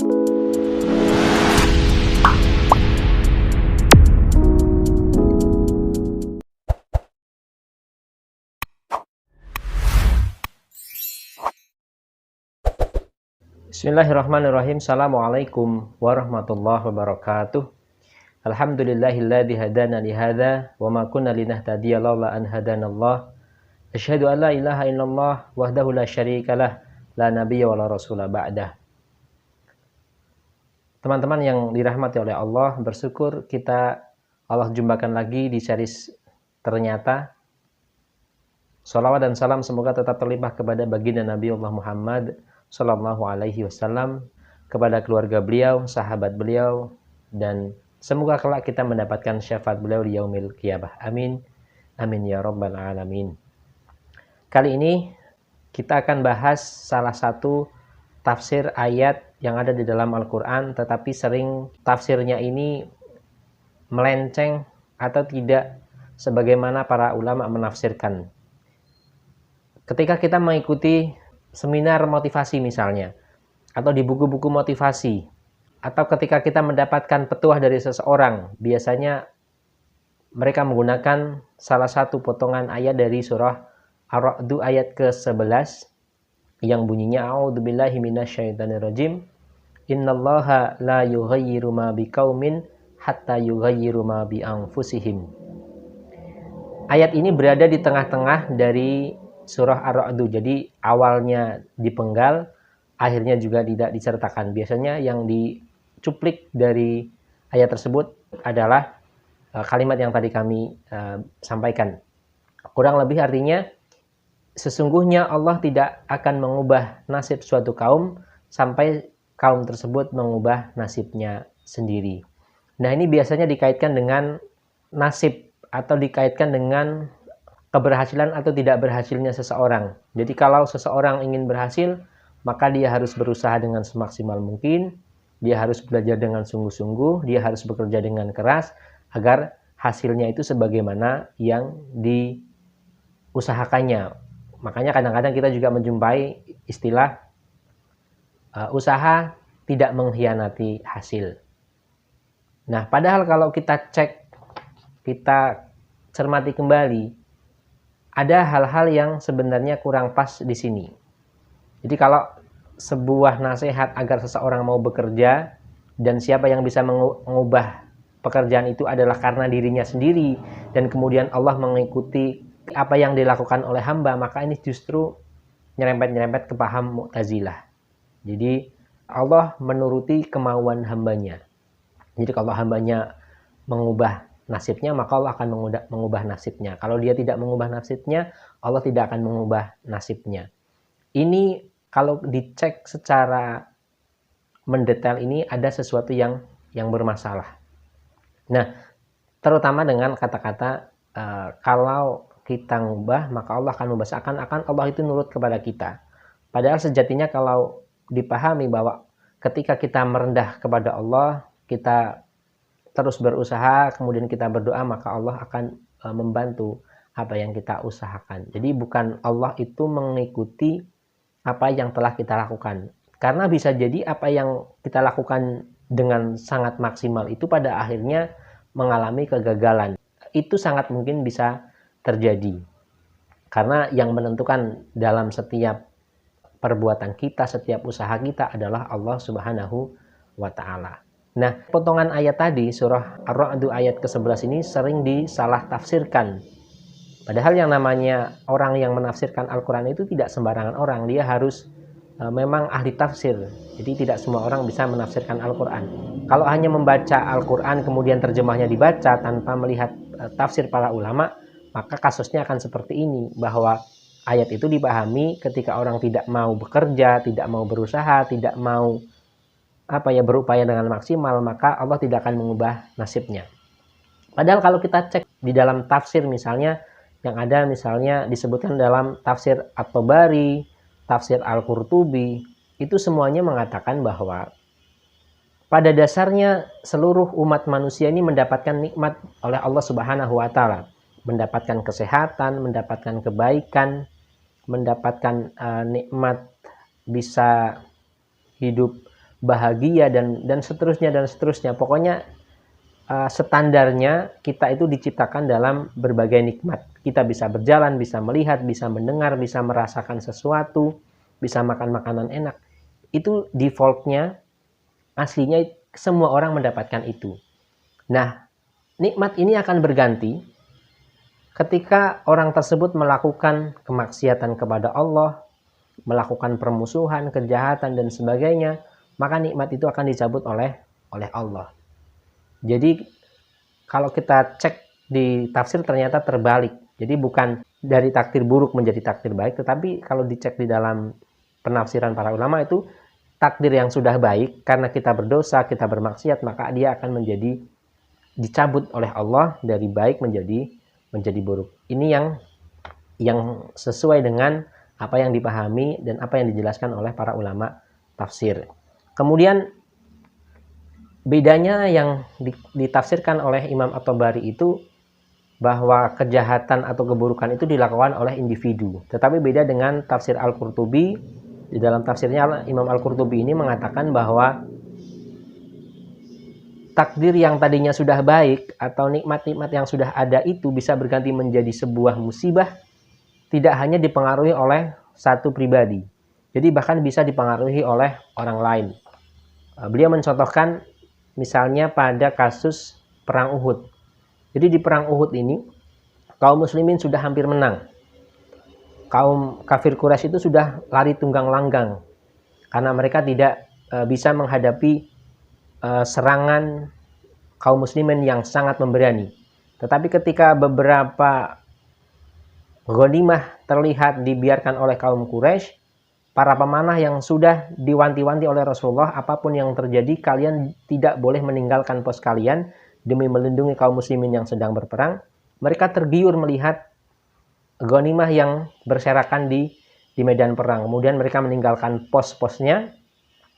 Bismillahirrahmanirrahim. Assalamualaikum warahmatullahi wabarakatuh. Alhamdulillahilladzi hadana li hadza wa ma kunna linahtadiya laula an hadanallah. Asyhadu an la ilaha illallah wahdahu la syarikalah la nabiyya wa la rasula ba'dah. Teman-teman yang dirahmati oleh Allah, bersyukur Allah jumpakan lagi di series Ternyata. Shalawat dan salam semoga tetap terlimpah kepada baginda Nabi Allah Muhammad Sallallahu Alaihi Wasallam, kepada keluarga beliau, sahabat beliau, dan semoga kelak kita mendapatkan syafaat beliau di yaumil qiyamah. Amin. Amin ya rabbal alamin. Kali ini kita akan bahas salah satu tafsir ayat yang ada di dalam Al-Quran, tetapi sering tafsirnya ini melenceng atau tidak sebagaimana para ulama menafsirkan. Ketika kita mengikuti seminar motivasi misalnya, atau di buku-buku motivasi, atau ketika kita mendapatkan petuah dari seseorang, biasanya mereka menggunakan salah satu potongan ayat dari surah Ar-Ra'd ayat ke-11 yang bunyinya a'udzubillahi minasyaitonirrajim, innallaha la yughayyiru ma biqaumin hatta yughayyiru ma bi anfusihim. Ayat ini berada di tengah-tengah dari surah Ar-Ra'd, jadi awalnya dipenggal, akhirnya juga tidak disertakan. Biasanya yang dicuplik dari ayat tersebut adalah kalimat yang tadi kami sampaikan. Kurang lebih artinya, sesungguhnya Allah tidak akan mengubah nasib suatu kaum sampai kaum tersebut mengubah nasibnya sendiri. Nah, ini biasanya dikaitkan dengan nasib atau dikaitkan dengan keberhasilan atau tidak berhasilnya seseorang. Jadi kalau seseorang ingin berhasil, maka dia harus berusaha dengan semaksimal mungkin, dia harus belajar dengan sungguh-sungguh, dia harus bekerja dengan keras, agar hasilnya itu sebagaimana yang diusahakannya. Makanya kadang-kadang kita juga menjumpai istilah usaha tidak mengkhianati hasil. Nah, padahal kalau kita cek, kita cermati kembali, ada hal-hal yang sebenarnya kurang pas di sini. Jadi kalau sebuah nasihat agar seseorang mau bekerja, dan siapa yang bisa mengubah pekerjaan itu adalah karena dirinya sendiri, dan kemudian Allah mengikuti apa yang dilakukan oleh hamba, maka ini justru nyerempet-nyerempet ke paham Mu'tazilah. Jadi Allah menuruti kemauan hambanya. Jadi kalau hambanya mengubah nasibnya, maka Allah akan mengubah nasibnya. Kalau dia tidak mengubah nasibnya, Allah tidak akan mengubah nasibnya. Ini kalau dicek secara mendetail, ini ada sesuatu yang bermasalah. Nah, terutama dengan kata-kata kalau kita ngubah, maka Allah akan mengubah, seakan-akan Allah itu nurut kepada kita. Padahal sejatinya kalau dipahami bahwa ketika kita merendah kepada Allah, kita terus berusaha, kemudian kita berdoa, maka Allah akan membantu apa yang kita usahakan. Jadi bukan Allah itu mengikuti apa yang telah kita lakukan. Karena bisa jadi apa yang kita lakukan dengan sangat maksimal itu pada akhirnya mengalami kegagalan. Itu sangat mungkin bisa terjadi. Karena yang menentukan dalam setiap perbuatan kita, setiap usaha kita adalah Allah Subhanahu wa Ta'ala. Nah, potongan ayat tadi, surah Ar-Ra'd ayat ke-11 ini sering disalah tafsirkan. Padahal yang namanya orang yang menafsirkan Al-Quran itu tidak sembarangan orang. Dia harus memang ahli tafsir. Jadi tidak semua orang bisa menafsirkan Al-Quran. Kalau hanya membaca Al-Quran kemudian terjemahnya dibaca tanpa melihat tafsir para ulama, maka kasusnya akan seperti ini. Bahwa ayat itu dipahami ketika orang tidak mau bekerja, tidak mau berusaha, tidak mau berupaya dengan maksimal, maka Allah tidak akan mengubah nasibnya. Padahal kalau kita cek di dalam tafsir misalnya, yang ada misalnya disebutkan dalam tafsir At-Tabari, tafsir Al-Qurtubi, itu semuanya mengatakan bahwa pada dasarnya seluruh umat manusia ini mendapatkan nikmat oleh Allah Subhanahu wa Ta'ala, mendapatkan kesehatan, mendapatkan kebaikan, mendapatkan nikmat bisa hidup bahagia dan seterusnya. Pokoknya standarnya kita itu diciptakan dalam berbagai nikmat. Kita bisa berjalan, bisa melihat, bisa mendengar, bisa merasakan sesuatu, bisa makan makanan enak. Itu defaultnya, aslinya semua orang mendapatkan itu. Nah, nikmat ini akan berganti ketika orang tersebut melakukan kemaksiatan kepada Allah, melakukan permusuhan, kejahatan dan sebagainya, maka nikmat itu akan dicabut oleh Allah. Jadi kalau kita cek di tafsir ternyata terbalik. Jadi bukan dari takdir buruk menjadi takdir baik, tetapi kalau dicek di dalam penafsiran para ulama itu takdir yang sudah baik karena kita berdosa, kita bermaksiat, maka dia akan menjadi dicabut oleh Allah dari baik menjadi buruk. Ini yang sesuai dengan apa yang dipahami dan apa yang dijelaskan oleh para ulama tafsir. Kemudian bedanya yang ditafsirkan oleh Imam At-Tabari itu bahwa kejahatan atau keburukan itu dilakukan oleh individu. Tetapi beda dengan tafsir Al-Qurtubi. Di dalam tafsirnya Imam Al-Qurtubi ini mengatakan bahwa takdir yang tadinya sudah baik atau nikmat-nikmat yang sudah ada itu bisa berganti menjadi sebuah musibah, tidak hanya dipengaruhi oleh satu pribadi. Jadi bahkan bisa dipengaruhi oleh orang lain. Beliau mencontohkan misalnya pada kasus perang Uhud. Jadi di perang Uhud ini kaum muslimin sudah hampir menang. Kaum kafir Quraisy itu sudah lari tunggang langgang karena mereka tidak bisa menghadapi serangan kaum muslimin yang sangat memberani. Tetapi ketika beberapa ghanimah terlihat dibiarkan oleh kaum Quraisy, para pemanah yang sudah diwanti-wanti oleh Rasulullah, apapun yang terjadi kalian tidak boleh meninggalkan pos kalian demi melindungi kaum muslimin yang sedang berperang. Mereka tergiur melihat ghanimah yang berserakan di medan perang. Kemudian mereka meninggalkan pos-posnya.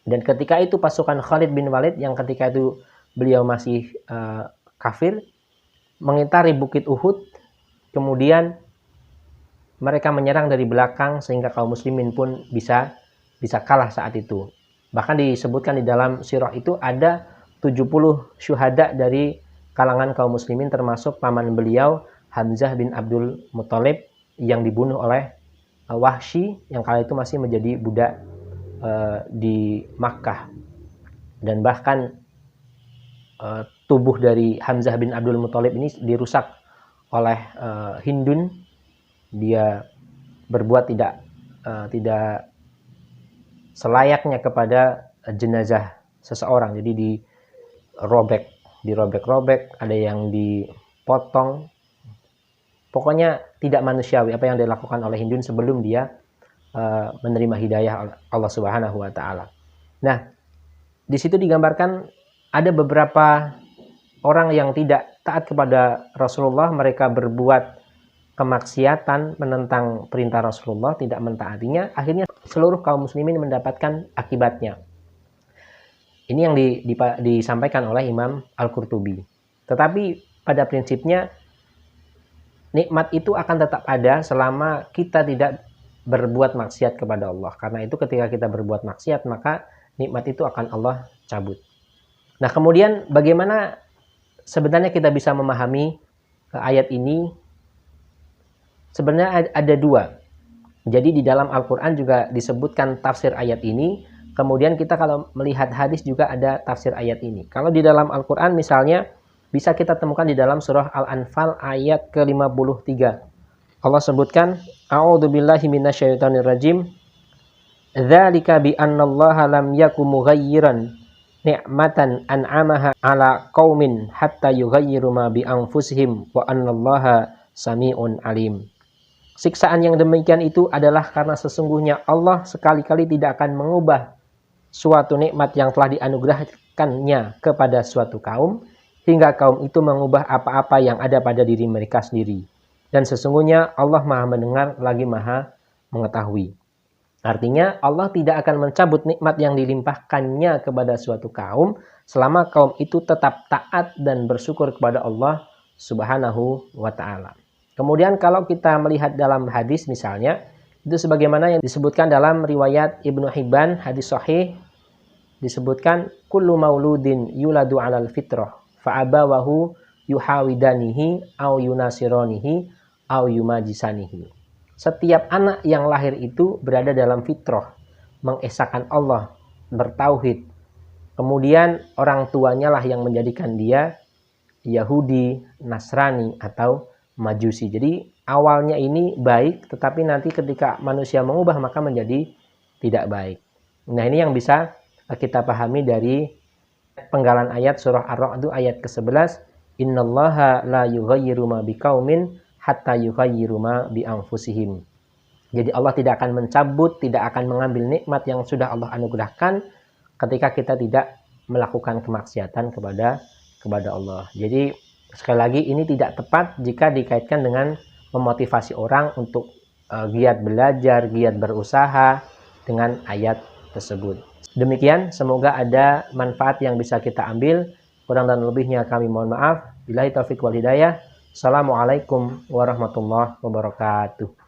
Dan ketika itu pasukan Khalid bin Walid yang ketika itu beliau masih kafir mengitari bukit Uhud. Kemudian mereka menyerang dari belakang sehingga kaum muslimin pun bisa kalah saat itu. Bahkan disebutkan di dalam sirah itu ada 70 syuhada dari kalangan kaum muslimin termasuk paman beliau Hamzah bin Abdul Muthalib yang dibunuh oleh Wahsy yang kala itu masih menjadi budak di Makkah. Dan bahkan tubuh dari Hamzah bin Abdul Muthalib ini dirusak oleh Hindun. Dia berbuat tidak selayaknya kepada jenazah seseorang. Jadi dirobek-robek, ada yang dipotong. Pokoknya tidak manusiawi apa yang dilakukan oleh Hindun sebelum dia menerima hidayah Allah Subhanahu wa taala. Nah, di situ digambarkan ada beberapa orang yang tidak taat kepada Rasulullah, mereka berbuat kemaksiatan, menentang perintah Rasulullah, tidak mentaatinya, akhirnya seluruh kaum muslimin mendapatkan akibatnya. Ini yang disampaikan oleh Imam Al-Qurtubi. Tetapi pada prinsipnya nikmat itu akan tetap ada selama kita tidak berbuat maksiat kepada Allah. Karena itu ketika kita berbuat maksiat, maka nikmat itu akan Allah cabut. Nah, kemudian bagaimana sebenarnya kita bisa memahami ayat ini? Sebenarnya ada dua. Jadi di dalam Al-Quran juga disebutkan tafsir ayat ini. Kemudian kita kalau melihat hadis juga ada tafsir ayat ini. Kalau di dalam Al-Quran misalnya bisa kita temukan di dalam surah Al-Anfal ayat ke-53. Allah sebutkan, A'udzubillahi minasyaitonirrajim. Dzalika bi annallaha lam yakum mughayyiran ni'matan an'amaha ala qaumin hatta yughayyiru ma bi anfusihim wa annallaha sami'un alim. Siksaan yang demikian itu adalah karena sesungguhnya Allah sekali-kali tidak akan mengubah suatu nikmat yang telah dianugerahkannya kepada suatu kaum hingga kaum itu mengubah apa-apa yang ada pada diri mereka sendiri. Dan sesungguhnya Allah Maha mendengar lagi Maha mengetahui. Artinya Allah tidak akan mencabut nikmat yang dilimpahkannya kepada suatu kaum selama kaum itu tetap taat dan bersyukur kepada Allah Subhanahu wa ta'ala. Kemudian kalau kita melihat dalam hadis misalnya, itu sebagaimana yang disebutkan dalam riwayat Ibnu Hibban, hadis sahih, disebutkan kullu mauludin yuladu 'alal fitrah fa abawahu yuhawidanihi au yunasironihi au yumajisanihi. Setiap anak yang lahir itu berada dalam fitrah, mengesahkan Allah, bertauhid. Kemudian orang tuanya lah yang menjadikan dia Yahudi, Nasrani, atau Majusi. Jadi awalnya ini baik, tetapi nanti ketika manusia mengubah maka menjadi tidak baik. Nah, ini yang bisa kita pahami dari penggalan ayat surah Ar-Ra'd itu ayat ke-11, innallaha la yughayyiru ma biqaumin hatta yughayyiru ma bi anfusihim. Jadi Allah tidak akan mencabut, tidak akan mengambil nikmat yang sudah Allah anugerahkan ketika kita tidak melakukan kemaksiatan kepada Allah. Jadi sekali lagi ini tidak tepat jika dikaitkan dengan memotivasi orang untuk giat belajar, giat berusaha dengan ayat tersebut. Demikian, semoga ada manfaat yang bisa kita ambil. Kurang dan lebihnya kami mohon maaf. Billahi taufiq wal hidayah. Assalamualaikum warahmatullahi wabarakatuh.